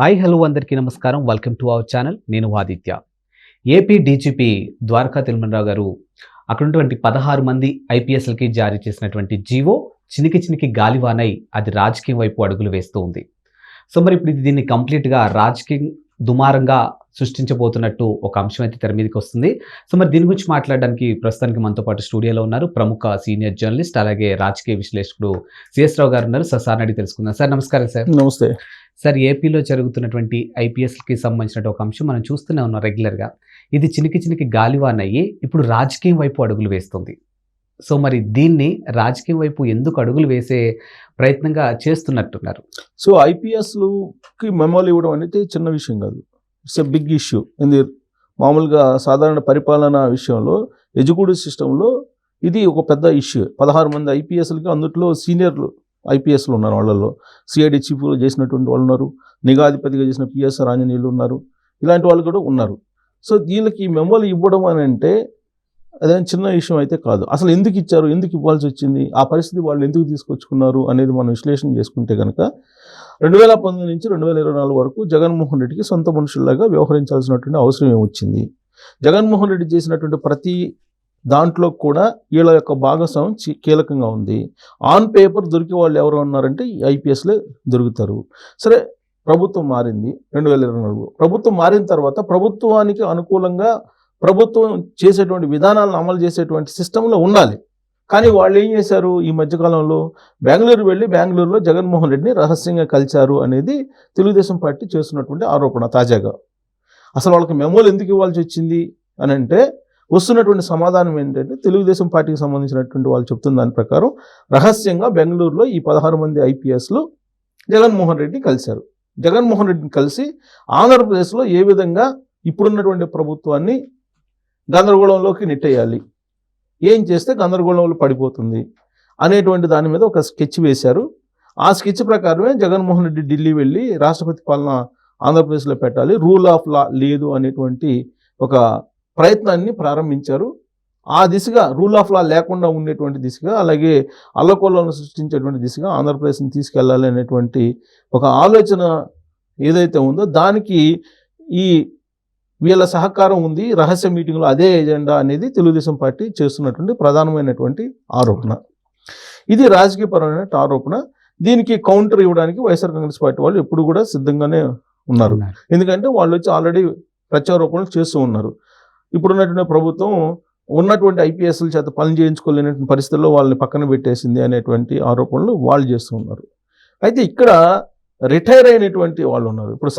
Hi hello అందరికీ నమస్కారం. Welcome to our channel. నేను ఆదిత్య. ఏపీ డీజీపీ ద్వారకా తిరుమలరావు గారు అక్కడ ఉన్నటువంటి 16 మంది ఐపీఎస్లకి జారీ చేసినటువంటి జీవో చినికి గాలివానై అది రాజకీయం వైపు అడుగులు వేస్తూ ఉంది. సో మరి ఇప్పుడు దీన్ని కంప్లీట్గా రాజకీయం దుమారంగా సృష్టించబోతున్నట్టు ఒక అంశం అయితే తెర మీదకి వస్తుంది. సో మరి దీని గురించి మాట్లాడడానికి ప్రస్తుతానికి మనతో పాటు స్టూడియోలో ఉన్నారు ప్రముఖ సీనియర్ జర్నలిస్ట్ అలాగే రాజకీయ విశ్లేషకుడు సిఎస్ రావు గారు ఉన్నారు. సార్ అడిగి తెలుసుకుందాం. సార్ నమస్కారం. సార్ నమస్తే. సార్, ఏపీలో జరుగుతున్నటువంటి ఐపీఎస్కి సంబంధించిన ఒక అంశం మనం చూస్తూనే ఉన్నాం రెగ్యులర్గా. ఇది చినికి గాలివాన్ అయ్యి ఇప్పుడు రాజకీయం వైపు అడుగులు వేస్తుంది. సో మరి దీన్ని రాజకీయం వైపు ఎందుకు అడుగులు వేసే ప్రయత్నంగా చేస్తున్నట్టున్నారు? సో ఐపీఎస్కి మెమోలు ఇవ్వడం అనేది చిన్న విషయం కాదు. It's a big issue. మామూలుగా సాధారణ పరిపాలన విషయంలో ఎడ్యుకేటివ్ సిస్టంలో ఇది ఒక పెద్ద ఇష్యూ. 16 మంది ఐపీఎస్లకి అందులో సీనియర్లు ఐపీఎస్లు ఉన్నారు. వాళ్ళల్లో సిఐడి చీఫ్గా చేసినటువంటి వాళ్ళు ఉన్నారు, నిఘాధిపతిగా చేసిన పిఎస్ఆర్ ఆంజనేయులు ఉన్నారు, ఇలాంటి వాళ్ళు కూడా ఉన్నారు. సో వీళ్ళకి మెమోలు ఇవ్వడం అని అంటే అదేం చిన్న విషయం అయితే కాదు. అసలు ఎందుకు ఇచ్చారు, ఎందుకు ఇవ్వాల్సి వచ్చింది, ఆ పరిస్థితి వాళ్ళు ఎందుకు తీసుకొచ్చుకున్నారు అనేది మనం విశ్లేషణ చేసుకుంటే కనుక 2019 నుంచి 2024 వరకు జగన్మోహన్ రెడ్డికి సొంత మనుషుల్లాగా వ్యవహరించాల్సినటువంటి అవసరం ఏమొచ్చింది. జగన్మోహన్ రెడ్డి చేసినటువంటి ప్రతి దాంట్లో కూడా వీళ్ళ యొక్క భాగస్వామ్యం కీలకంగా ఉంది. ఆన్ పేపర్ దొరికే వాళ్ళు ఎవరు ఉన్నారంటే ఐపీఎస్లే దొరుకుతారు. సరే, ప్రభుత్వం మారింది 2024. ప్రభుత్వం మారిన తర్వాత ప్రభుత్వానికి అనుకూలంగా ప్రభుత్వం చేసేటువంటి విధానాలను అమలు చేసేటువంటి సిస్టంలో ఉండాలి. కానీ వాళ్ళు ఏం చేశారు, ఈ మధ్యకాలంలో బెంగళూరు వెళ్ళి బెంగళూరులో జగన్మోహన్ రెడ్డిని రహస్యంగా కలిశారు అనేది తెలుగుదేశం పార్టీ చేస్తున్నటువంటి ఆరోపణ తాజాగా. అసలు వాళ్ళకి మెమోలు ఎందుకు ఇవ్వాల్సి వచ్చింది అని అంటే వస్తున్నటువంటి సమాధానం ఏంటంటే తెలుగుదేశం పార్టీకి సంబంధించినటువంటి వాళ్ళు చెప్తున్న దాని ప్రకారం రహస్యంగా బెంగళూరులో ఈ 16 మంది ఐపీఎస్లు జగన్మోహన్ రెడ్డిని కలిశారు. జగన్మోహన్ రెడ్డిని కలిసి ఆంధ్రప్రదేశ్లో ఏ విధంగా ఇప్పుడున్నటువంటి ప్రభుత్వాన్ని గందరగోళంలోకి నెట్టేయాలి, ఏం చేస్తే గందరగోళంలో పడిపోతుంది అనేటువంటి దాని మీద ఒక స్కెచ్ వేశారు. ఆ స్కెచ్ ప్రకారమే జగన్మోహన్ రెడ్డి ఢిల్లీ వెళ్ళి రాష్ట్రపతి పాలన ఆంధ్రప్రదేశ్లో పెట్టాలి, రూల్ ఆఫ్ లా లేదు అనేటువంటి ఒక ప్రయత్నాన్ని ప్రారంభించారు. ఆ దిశగా రూల్ ఆఫ్ లా లేకుండా ఉండేటువంటి దిశగా, అలాగే అల్లకొల్లను సృష్టించేటువంటి దిశగా ఆంధ్రప్రదేశ్ని తీసుకెళ్లాలి అనేటువంటి ఒక ఆలోచన ఏదైతే ఉందో దానికి ఈ వీళ్ళ సహకారం ఉంది. రహస్య మీటింగ్లో అదే ఎజెండా అనేది తెలుగుదేశం పార్టీ చేస్తున్నటువంటి ప్రధానమైనటువంటి ఆరోపణ. ఇది రాజకీయపరమైన ఆరోపణ. దీనికి కౌంటర్ ఇవ్వడానికి వైఎస్ఆర్ కాంగ్రెస్ పార్టీ వాళ్ళు ఎప్పుడు కూడా సిద్ధంగానే ఉన్నారు. ఎందుకంటే వాళ్ళు వచ్చి ఆల్రెడీ ప్రత్యారోపణలు చేస్తూ ఉన్నారు. ఇప్పుడున్నటువంటి ప్రభుత్వం ఉన్నటువంటి ఐపీఎస్ల చేత పని చేయించుకోలేనటువంటి పరిస్థితుల్లో వాళ్ళని పక్కన పెట్టేసింది అనేటువంటి ఆరోపణలు వాళ్ళు చేస్తూ ఉన్నారు. అయితే ఇక్కడ రిటైర్ అయినటువంటి వాళ్ళు ఉన్నారు. ఇప్పుడు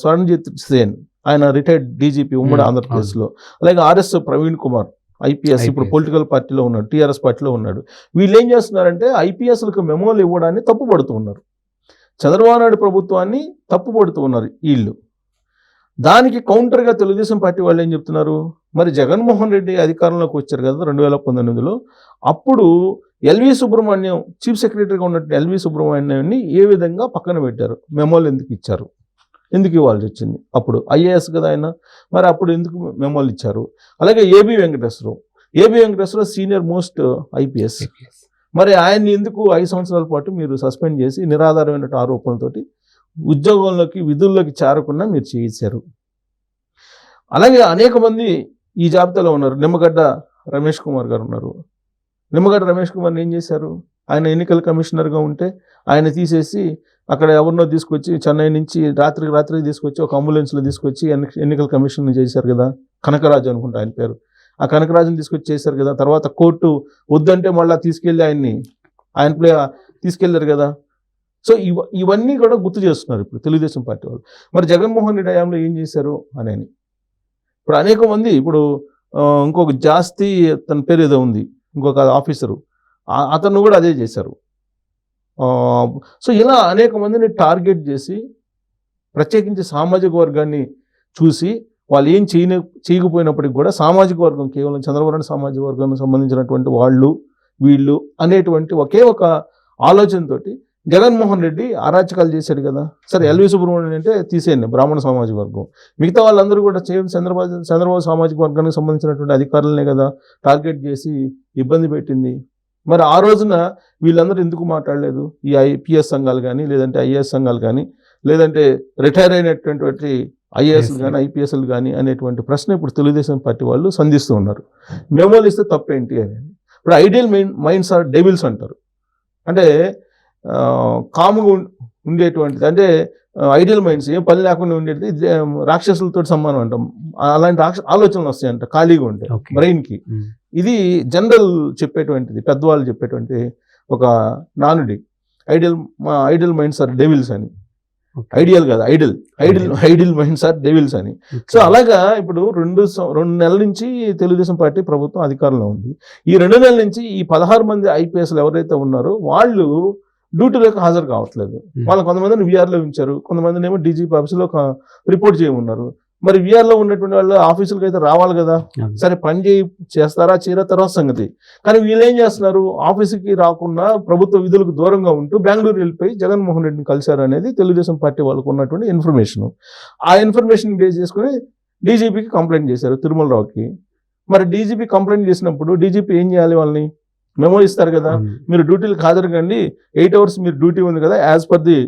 స్వరణ్జిత్ సేన్, ఆయన రిటైర్డ్ డీజీపీ ఉమ్మడి ఆంధ్రప్రదేశ్లో. అలాగే ఆర్ఎస్ ప్రవీణ్ కుమార్ ఐపీఎస్ ఇప్పుడు పొలిటికల్ పార్టీలో ఉన్నాడు, టీఆర్ఎస్ పార్టీలో ఉన్నాడు. వీళ్ళు ఏం చేస్తున్నారంటే ఐపీఎస్లకు మెమోలు ఇవ్వడాన్ని తప్పుపడుతూ ఉన్నారు. చంద్రబాబు నాయుడు ప్రభుత్వాన్ని తప్పుపడుతూ ఉన్నారు వీళ్ళు. దానికి కౌంటర్గా తెలుగుదేశం పార్టీ వాళ్ళు ఏం చెప్తున్నారు, మరి జగన్మోహన్ రెడ్డి అధికారంలోకి వచ్చారు కదా 2019లో, అప్పుడు ఎల్వి సుబ్రహ్మణ్యం చీఫ్ సెక్రటరీగా ఉన్నట్టు ఎల్వి సుబ్రహ్మణ్యాన్ని ఏ విధంగా పక్కన పెట్టారు, మెమోలు ఎందుకు ఇచ్చారు, ఎందుకు ఇవ్వాల్సి వచ్చింది, అప్పుడు ఐఏఎస్ కదా ఆయన, మరి అప్పుడు ఎందుకు మెమోలు ఇచ్చారు. అలాగే A B Venkateswararao senior most IPS, మరి ఆయన్ని ఎందుకు 5 సంవత్సరాల పాటు మీరు సస్పెండ్ చేసి నిరాధారమైన ఆరోపణలతోటి ఉద్యోగంలోకి విధుల్లోకి చేరకుండా మీరు చేయించారు. అలాగే అనేక మంది ఈ జాబితాలో ఉన్నారు. నిమ్మగడ్డ రమేష్ కుమార్ గారు ఉన్నారు. నిమ్మగడ్డ రమేష్ కుమార్ని ఏం చేశారు, ఆయన ఎన్నికల కమిషనర్గా ఉంటే ఆయన తీసేసి అక్కడ ఎవరినో తీసుకొచ్చి చెన్నై నుంచి రాత్రికి తీసుకొచ్చి ఒక అంబులెన్స్లో తీసుకొచ్చి ఎన్నికల కమిషన్ చేశారు కదా, కనకరాజు అనుకుంటా ఆయన పేరు. ఆ కనకరాజుని తీసుకొచ్చి చేశారు కదా. తర్వాత కోర్టు వద్దంటే మళ్ళీ తీసుకెళ్ళి ఆయన తీసుకెళ్లారు కదా. సో ఇవన్నీ కూడా గుర్తు చేస్తున్నారు ఇప్పుడు తెలుగుదేశం పార్టీ వాళ్ళు. మరి జగన్మోహన్ రెడ్డి హయాంలో ఏం చేశారు అని ఇప్పుడు అనేక మంది, ఇప్పుడు ఇంకొక జాస్తి తన పేరు ఏదో ఉంది, ఇంకొక ఆఫీసరు, అతను కూడా అదే చేశారు. సో ఇలా అనేక మందిని టార్గెట్ చేసి ప్రత్యేకించి సామాజిక వర్గాన్ని చూసి వాళ్ళు ఏం చేయకపోయినప్పటికి కూడా సామాజిక వర్గం, కేవలం చంద్రబాబు సామాజిక వర్గానికి సంబంధించినటువంటి వాళ్ళు వీళ్ళు అనేటువంటి ఒకే ఒక ఆలోచనతోటి జగన్మోహన్ రెడ్డి అరాచకాలు చేశాడు కదా. సరే, ఎల్వి సుబ్రహ్మణ్యం అంటే తీసేయండి, బ్రాహ్మణ సామాజిక వర్గం, మిగతా వాళ్ళందరూ కూడా చంద్రబాబు సామాజిక వర్గానికి సంబంధించినటువంటి అధికారులనే కదా టార్గెట్ చేసి ఇబ్బంది పెట్టింది. మరి ఆ రోజున వీళ్ళందరూ ఎందుకు మాట్లాడలేదు, ఈ ఐపీఎస్ సంఘాలు కానీ లేదంటే ఐఏఎస్ సంఘాలు కానీ లేదంటే రిటైర్ అయినటువంటి ఐఏఎస్లు కానీ ఐపీఎస్లు కానీ అనేటువంటి ప్రశ్న ఇప్పుడు తెలుగుదేశం పార్టీ వాళ్ళు సంధిస్తూ ఉన్నారు. మెమోలు ఇస్తే తప్పేంటి అని. ఇప్పుడు ఐడియల్ మైండ్స్ ఆర్ డెవిల్స్ అంటారు. అంటే కాముగా ఉండేటువంటిది, అంటే ఐడియల్ మైండ్స్ ఏం పని లేకుండా ఉండేది రాక్షసులతో సమానం అంటాం. అలాంటి ఆలోచనలు వస్తాయంట ఖాళీగా ఉంటాయి బ్రెయిన్కి. ఇది జనరల్ చెప్పేటువంటిది, పెద్దవాళ్ళు చెప్పేటువంటి ఒక నానుడి. ఐడియల్ మైండ్స్ ఆర్ డెవిల్స్ అని. ఐడియల్ కాదు, ఐడియల్ మైండ్స్ ఆర్ డెవిల్స్ అని. సో అలాగా ఇప్పుడు రెండు నెలల నుంచి తెలుగుదేశం పార్టీ ప్రభుత్వం అధికారంలో ఉంది. ఈ 2 నెలల నుంచి ఈ 16 మంది ఐపీఎస్లు ఎవరైతే ఉన్నారో వాళ్ళు డ్యూటీలోకి హాజరు కావట్లేదు. వాళ్ళు కొంతమందిని వీఆర్లో ఉంచారు, కొంతమందిని ఏమో డీజీపీ ఆఫీసులో రిపోర్ట్ చేయమన్నారు. మరి వీఆర్లో ఉన్నటువంటి వాళ్ళు ఆఫీసులకు అయితే రావాలి కదా, సరే పని చేస్తారా చేయరా తర్వాత సంగతి. కానీ వీళ్ళు ఏం చేస్తున్నారు, ఆఫీసుకి రాకుండా ప్రభుత్వ విధులకు దూరంగా ఉంటూ బెంగళూరు వెళ్ళిపోయి జగన్మోహన్ రెడ్డిని కలిశారు అనేది తెలుగుదేశం పార్టీ వాళ్ళకు ఉన్నటువంటి ఇన్ఫర్మేషన్. ఆ ఇన్ఫర్మేషన్ బేస్ చేసుకుని డీజీపీకి కంప్లైంట్ చేశారు, తిరుమలరావుకి. మరి డీజీపీ కంప్లైంట్ చేసినప్పుడు డీజీపీ ఏం చేయాలి, వాళ్ళని మెమో ఇస్తారు కదా, మీరు డ్యూటీలకు హాజరు కండి, 8 hours మీరు డ్యూటీ ఉంది కదా యాజ్ పర్ ది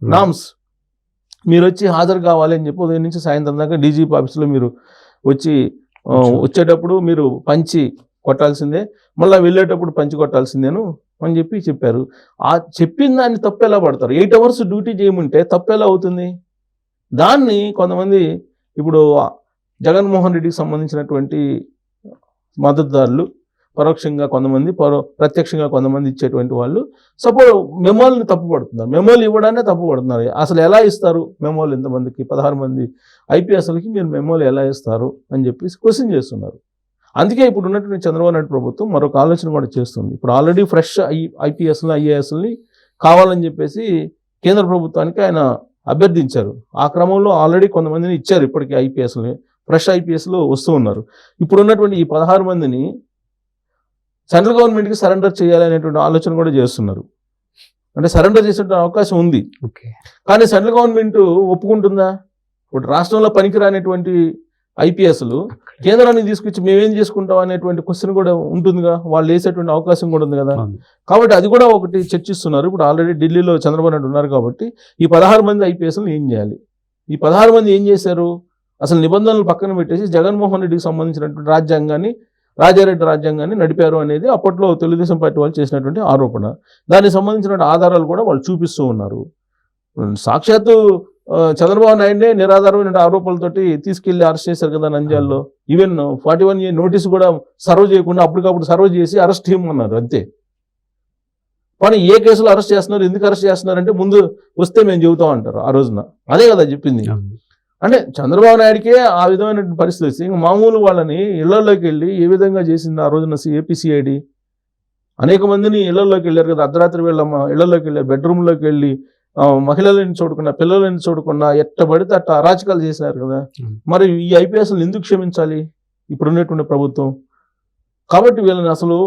నామ్స్, మీరు వచ్చి హాజరు కావాలి అని చెప్పి ఉదయం నుంచి సాయంత్రం దాకా డీజీపీ ఆఫీస్లో మీరు వచ్చేటప్పుడు మీరు పంచి కొట్టాల్సిందే, మళ్ళీ వెళ్ళేటప్పుడు పంచి కొట్టాల్సిందేను అని చెప్పారు. ఆ చెప్పిన దాన్ని తప్పు ఎలా పడతారు? 8 hours డ్యూటీ చేయమంటే తప్పు ఎలా అవుతుంది? దాన్ని కొంతమంది ఇప్పుడు జగన్మోహన్ రెడ్డికి సంబంధించినటువంటి మద్దతుదారులు పరోక్షంగా కొంతమంది, ప్రత్యక్షంగా కొంతమంది ఇచ్చేటువంటి వాళ్ళు సపోజ్ మెమోల్ని తప్పుపడుతున్నారు, మెమోలు ఇవ్వడానే తప్పుపడుతున్నారు. అసలు ఎలా ఇస్తారు మెమోలు? ఇంతమందికి 16 మంది ఐపీఎస్లకి మీరు మెమోలు ఎలా ఇస్తారు అని చెప్పేసి క్వశ్చన్ చేస్తున్నారు. అందుకే ఇప్పుడు ఉన్నటువంటి చంద్రబాబు నాయుడు ప్రభుత్వం మరొక ఆలోచన కూడా చేస్తుంది. ఇప్పుడు ఆల్రెడీ ఫ్రెష్ ఐపీఎస్ని ఐఏఎస్ని కావాలని చెప్పేసి కేంద్ర ప్రభుత్వానికి ఆయన అభ్యర్థించారు. ఆ క్రమంలో ఆల్రెడీ కొంతమందిని ఇచ్చారు, ఇప్పటికీ ఐపీఎస్ని ఫ్రెష్ ఐపీఎస్లు వస్తూ ఉన్నారు. ఇప్పుడు ఉన్నటువంటి ఈ 16 మందిని సెంట్రల్ గవర్నమెంట్కి సరెండర్ చేయాలనేటువంటి ఆలోచన కూడా చేస్తున్నారు. అంటే సరెండర్ చేసేటువంటి అవకాశం ఉంది, కానీ సెంట్రల్ గవర్నమెంట్ ఒప్పుకుంటుందా? ఇప్పుడు రాష్ట్రంలో పనికిరానటువంటి ఐపీఎస్లు కేంద్రానికి తీసుకొచ్చి మేమేం చేసుకుంటాం అనేటువంటి క్వశ్చన్ కూడా ఉంటుందిగా, వాళ్ళు వేసేటువంటి అవకాశం కూడా ఉంది కదా. కాబట్టి అది కూడా ఒకటి చర్చిస్తున్నారు. ఇప్పుడు ఆల్రెడీ ఢిల్లీలో చంద్రబాబు నాయుడు ఉన్నారు కాబట్టి ఈ 16 మంది ఐపీఎస్లు ఏం చేయాలి? ఈ 16 మంది ఏం చేశారు? అసలు నిబంధనలు పక్కన పెట్టేసి జగన్మోహన్ రెడ్డికి సంబంధించినటువంటి రాజారెడ్డి రాజ్యాంగాన్ని నడిపారు అనేది అప్పట్లో తెలుగుదేశం పార్టీ వాళ్ళు చేసినటువంటి ఆరోపణ. దానికి సంబంధించిన ఆధారాలు కూడా వాళ్ళు చూపిస్తూ ఉన్నారు. సాక్షాత్తు చంద్రబాబు నాయుడునే నిరాధారమైన ఆరోపణలతోటి తీసుకెళ్లి అరెస్ట్ చేశారు కదా నంద్యాలలో. ఈవెన్ 41A నోటీసు కూడా సర్వ్ చేయకుండా అప్పటికప్పుడు సర్వ్ చేసి అరెస్ట్ చేయమన్నారు అంతే. కానీ ఏ కేసులో అరెస్ట్ చేస్తున్నారు, ఎందుకు అరెస్ట్ చేస్తున్నారంటే ముందు వస్తే మేము చెబుతాం అంటారు ఆ రోజున. అదే కదా చెప్పింది. అంటే చంద్రబాబు నాయుడికే ఆ విధమైన పరిస్థితి వచ్చి ఇంకా మామూలు వాళ్ళని ఇళ్లలోకి వెళ్ళి ఏ విధంగా చేసింది ఆ రోజున ఏపీసీఐడి. అనేక మందిని ఇళ్లలోకి వెళ్ళారు కదా, అర్ధరాత్రి వేళ ఇళ్లలోకి వెళ్ళారు, బెడ్రూమ్లోకి వెళ్ళి మహిళలను చూడకుండా పిల్లలని చూడకుండా ఎట్టబడితే అట్ట అరాచకాలు చేశారు కదా. మరి ఈ ఐపీఎస్లు ఎందుకు క్షమించాలి ఇప్పుడున్నటువంటి ప్రభుత్వం? కాబట్టి వీళ్ళని అసలు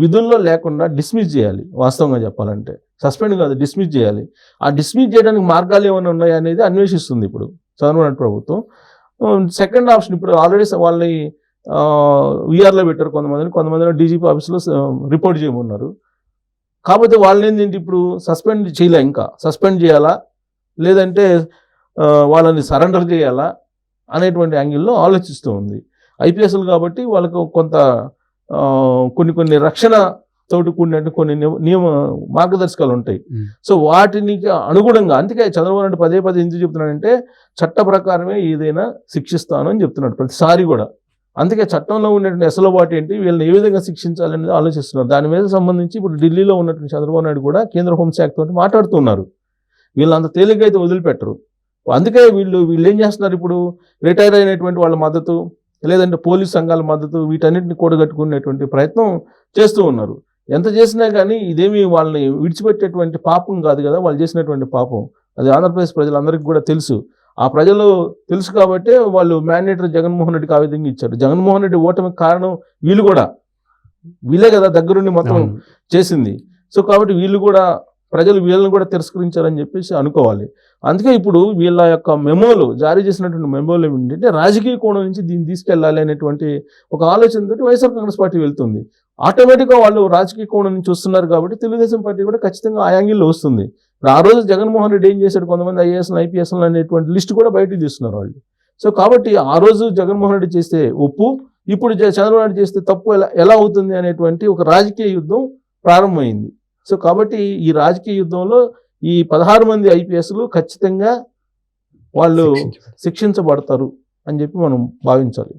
విధుల్లో లేకుండా డిస్మిస్ చేయాలి. వాస్తవంగా చెప్పాలంటే సస్పెండ్ కాదు, డిస్మిస్ చేయాలి. ఆ డిస్మిస్ చేయడానికి మార్గాలు ఏమైనా ఉన్నాయా అనేది అన్వేషిస్తుంది ఇప్పుడు చంద్రబాబు నాయుడు ప్రభుత్వం. సెకండ్ ఆప్షన్ ఇప్పుడు ఆల్రెడీ వాళ్ళని వీఆర్లో పెట్టారు, కొంతమందిని డీజీపీ ఆఫీస్లో రిపోర్ట్ చేయమన్నారు. కాకపోతే వాళ్ళని ఏంటంటే ఇప్పుడు సస్పెండ్ చేయలే, ఇంకా సస్పెండ్ చేయాలా లేదంటే వాళ్ళని సరెండర్ చేయాలా అనేటువంటి యాంగిల్లో ఆలోచిస్తూ ఉంది. ఐపీఎస్లు కాబట్టి వాళ్ళకు కొంత కొన్ని రక్షణ తోటి కూడినట్టు కొన్ని నియమ మార్గదర్శకాలు ఉంటాయి. సో వాటిని అనుగుణంగా, అందుకే చంద్రబాబు నాయుడు పదే ఎందుకు చెప్తున్నాడంటే చట్ట ప్రకారమే ఏదైనా శిక్షిస్తాను అని చెప్తున్నాడు ప్రతిసారి కూడా. అందుకే చట్టంలో ఉన్నటువంటి ఎసలుబాటు ఏంటి, వీళ్ళని ఏ విధంగా శిక్షించాలనేది ఆలోచిస్తున్నారు. దాని మీద సంబంధించి ఇప్పుడు ఢిల్లీలో ఉన్నటువంటి చంద్రబాబు నాయుడు కూడా కేంద్ర హోంశాఖ తోటి మాట్లాడుతున్నారు. వీళ్ళు అంత తేలిగ్గా అయితే వదిలిపెట్టరు. అందుకే వీళ్ళు ఏం చేస్తున్నారు, ఇప్పుడు రిటైర్ అయినటువంటి వాళ్ళ మద్దతు లేదంటే పోలీస్ సంఘాల మద్దతు వీటన్నిటిని కూడగట్టుకునేటువంటి ప్రయత్నం చేస్తూ ఉన్నారు. ఎంత చేసినా కానీ ఇదేమి వాళ్ళని విడిచిపెట్టేటువంటి పాపం కాదు కదా వాళ్ళు చేసినటువంటి పాపం. అది ఆంధ్రప్రదేశ్ ప్రజలందరికీ కూడా తెలుసు. ఆ ప్రజలు తెలుసు కాబట్టే వాళ్ళు మ్యాండేటరీ జగన్మోహన్ రెడ్డికి ఆ విధంగా ఇచ్చారు. జగన్మోహన్ రెడ్డి ఓటమికి కారణం వీళ్ళే కదా దగ్గరుండి మొత్తం చేసింది. సో కాబట్టి వీళ్ళు కూడా ప్రజలు వీళ్ళని కూడా తిరస్కరించారని చెప్పేసి అనుకోవాలి. అందుకే ఇప్పుడు వీళ్ళ యొక్క మెమోలు జారీ చేసినటువంటి మెమోలు ఏంటంటే రాజకీయ కోణం నుంచి దీన్ని తీసుకెళ్లాలి అనేటువంటి ఒక ఆలోచనతో వైఎస్ఆర్ కాంగ్రెస్ పార్టీ వెళ్తుంది. ఆటోమేటిక్గా వాళ్ళు రాజకీయ కోణం నుంచి వస్తున్నారు కాబట్టి తెలుగుదేశం పార్టీ కూడా ఖచ్చితంగా ఆ యాంగిల్లో వస్తుంది. ఆ రోజు జగన్మోహన్ రెడ్డి ఏం చేశాడు, కొంతమంది ఐఏఎస్లు ఐపీఎస్లు అనేటువంటి లిస్ట్ కూడా బయటకు తీస్తున్నారు వాళ్ళు. సో కాబట్టి ఆ రోజు జగన్మోహన్ రెడ్డి చేస్తే ఒప్పు, ఇప్పుడు చంద్రబాబు నాయుడు చేస్తే తప్పు ఎలా అవుతుంది అనేటువంటి ఒక రాజకీయ యుద్ధం ప్రారంభమైంది. సో కాబట్టి ఈ రాజకీయ యుద్ధంలో ఈ 16 మంది ఐపీఎస్లు ఖచ్చితంగా వాళ్ళు శిక్షించబడతారు అని చెప్పి మనం భావించాలి.